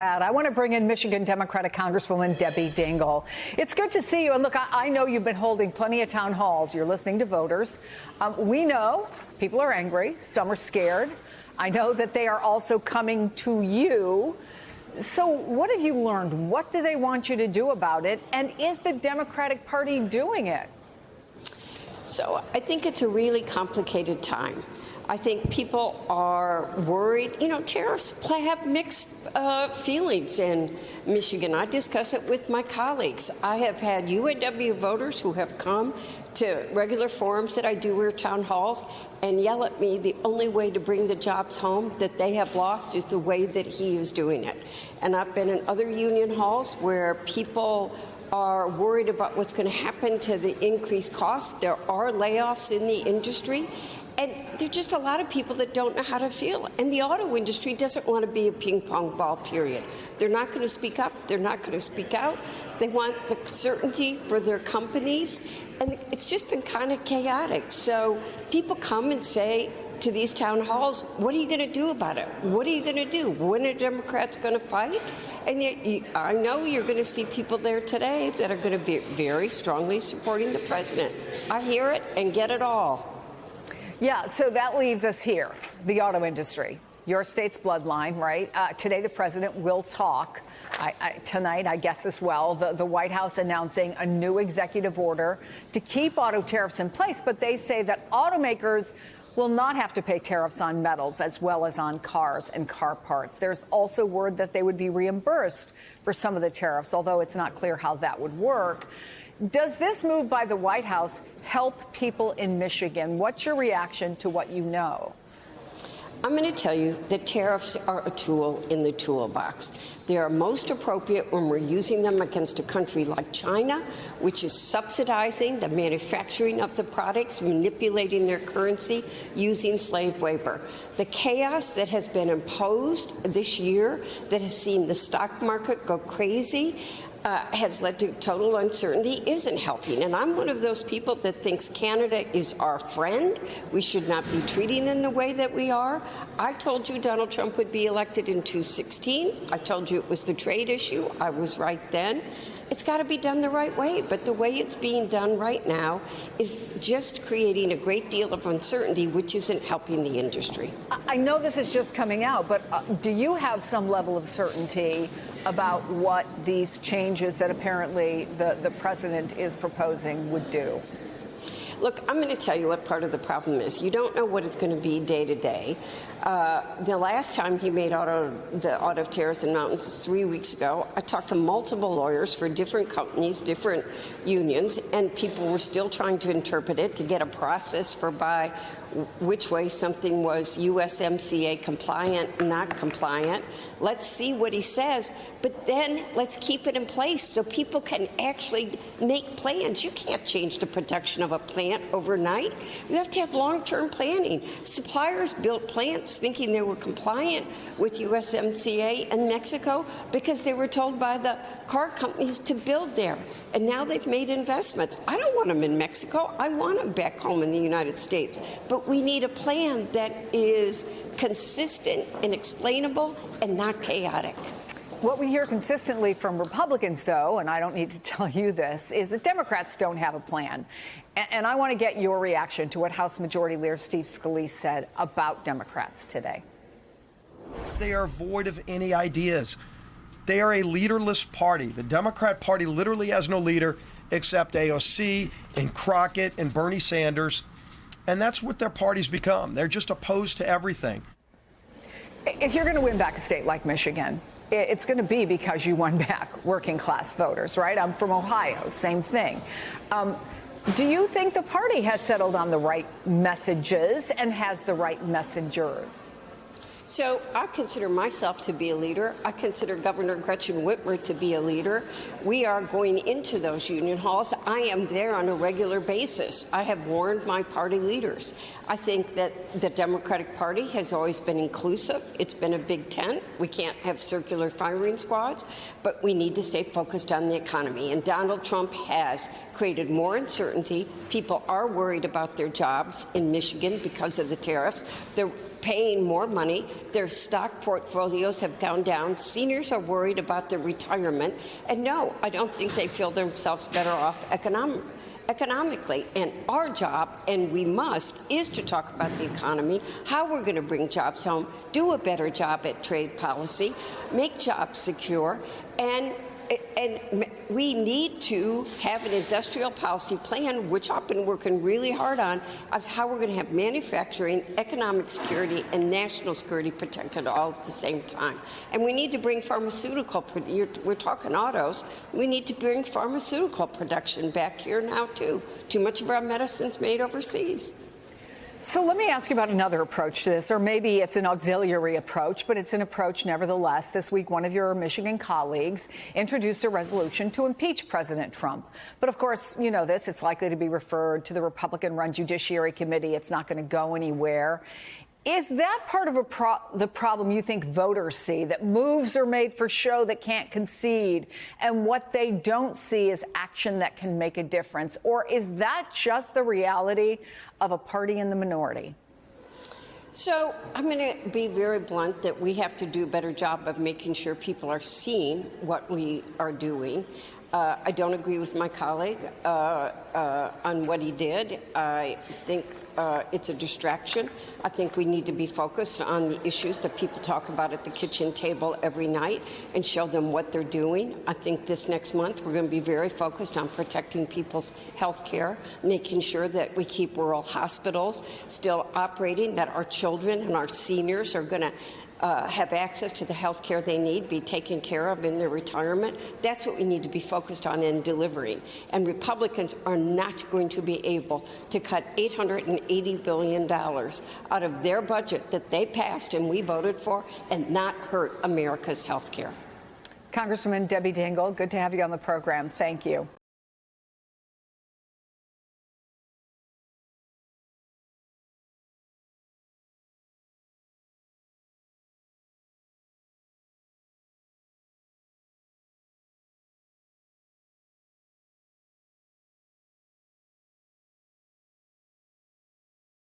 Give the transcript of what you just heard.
I want to bring in Michigan Democratic Congresswoman Debbie Dingell. It's good to see you. And look, I know you've been holding plenty of town halls. You're listening to voters. We know people are angry. Some are scared. I know that they are also coming to you. So what have you learned? What do they want you to do about it? And is the Democratic Party doing it? So I think it's a really complicated time. I think people are worried. You know, tariffs have mixed feelings in Michigan. I discuss it with my colleagues. I have had UAW voters who have come to regular forums that I do or town halls and yell at me the only way to bring the jobs home that they have lost is the way that he is doing it. And I've been in other union halls where people are worried about what's going to happen to the increased costs. There are layoffs in the industry. And there are just a lot of people that don't know how to feel. And the auto industry doesn't want to be a ping pong ball, period. They're not going to speak up. They're not going to speak out. They want the certainty for their companies. And it's just been kind of chaotic. So people come and say to these town halls, what are you going to do about it? What are you going to do? When are Democrats going to fight? And I know you're going to see people there today that are going to be very strongly supporting the president. I hear it and get it all. Yeah, so that leaves us here, the auto industry, your state's bloodline, right? Today, the president will talk. Tonight, I guess as well, the White House announcing a new executive order to keep auto tariffs in place. But they say that automakers will not have to pay tariffs on metals as well as on cars and car parts. There's also word that they would be reimbursed for some of the tariffs, although it's not clear how that would work. Does this move by the White House help people in Michigan? What's your reaction to what you know? I'm going to tell you that tariffs are a tool in the toolbox. They are most appropriate when we're using them against a country like China, which is subsidizing the manufacturing of the products, manipulating their currency, using slave labor. The chaos that has been imposed this year, that has seen the stock market go crazy, has led to total uncertainty, isn't helping. And I'm one of those people that thinks Canada is our friend. We should not be treating them the way that we are. I told you Donald Trump would be elected in 2016. I told you it was the trade issue. I was right then. It's got to be done the right way. But the way it's being done right now is just creating a great deal of uncertainty, which isn't helping the industry. I know this is just coming out, but do you have some level of certainty about what these changes that apparently the president is proposing would do? Look, I'm going to tell you what part of the problem is. You don't know what it's going to be day to day. The last time he made the auto tariffs in mountains 3 weeks ago, I talked to multiple lawyers for different companies, different unions, and people were still trying to interpret it to get a process for by which way something was USMCA compliant, not compliant. Let's see what he says, but then let's keep it in place so people can actually make plans. You can't change the production of a plant overnight. You have to have long-term planning. Suppliers built plants thinking they were compliant with USMCA in Mexico because they were told by the car companies to build there. And now they've made investments. I don't want them in Mexico. I want them back home in the United States. But we need a plan that is consistent and explainable and not chaotic. What we hear consistently from Republicans, though, and I don't need to tell you this, is that Democrats don't have a plan. And I want to get your reaction to what House Majority Leader Steve Scalise said about Democrats today. They are void of any ideas. They are a leaderless party. The Democrat Party literally has no leader except AOC and Crockett and Bernie Sanders. And that's what their party's become. They're just opposed to everything. If you're going to win back a state like Michigan, it's going to be because you won back working class voters, right? I'm from Ohio, same thing. Do you think the party has settled on the right messages and has the right messengers? So I consider myself to be a leader. I consider Governor Gretchen Whitmer to be a leader. We are going into those union halls. I am there on a regular basis. I have warned my party leaders. I think that the Democratic Party has always been inclusive. It's been a big tent. We can't have circular firing squads, but we need to stay focused on the economy. And Donald Trump has created more uncertainty. People are worried about their jobs in Michigan because of the tariffs. paying more money. Their stock portfolios have gone down. Seniors are worried about their retirement. And no, I don't think they feel themselves better off economically. And our job, and we must, is to talk about the economy, how we're going to bring jobs home, do a better job at trade policy, make jobs secure, and we need to have an industrial policy plan, which I've been working really hard on, as how we're going to have manufacturing, economic security, and national security protected all at the same time. And we need to bring we're talking autos, we need to bring pharmaceutical production back here now, too. Too much of our medicine's made overseas. So let me ask you about another approach to this, or maybe it's an auxiliary approach, but it's an approach nevertheless. This week, one of your Michigan colleagues introduced a resolution to impeach President Trump. But of course, you know this, it's likely to be referred to the Republican-run Judiciary Committee. It's not going to go anywhere. Is that part of the problem you think voters see, that moves are made for show that can't concede, and what they don't see is action that can make a difference? Or is that just the reality of a party in the minority? So I'm going to be very blunt that we have to do a better job of making sure people are seeing what we are doing. I don't agree with my colleague on what he did. I think it's a distraction. I think we need to be focused on the issues that people talk about at the kitchen table every night and show them what they're doing. I think this next month we're going to be very focused on protecting people's health care, making sure that we keep rural hospitals still operating, that our children and our seniors are going to have access to the health care they need, be taken care of in their retirement. That's what we need to be focused on and delivering. And Republicans are not going to be able to cut $880 billion out of their budget that they passed and we voted for and not hurt America's health care. Congresswoman Debbie Dingell, good to have you on the program. Thank you.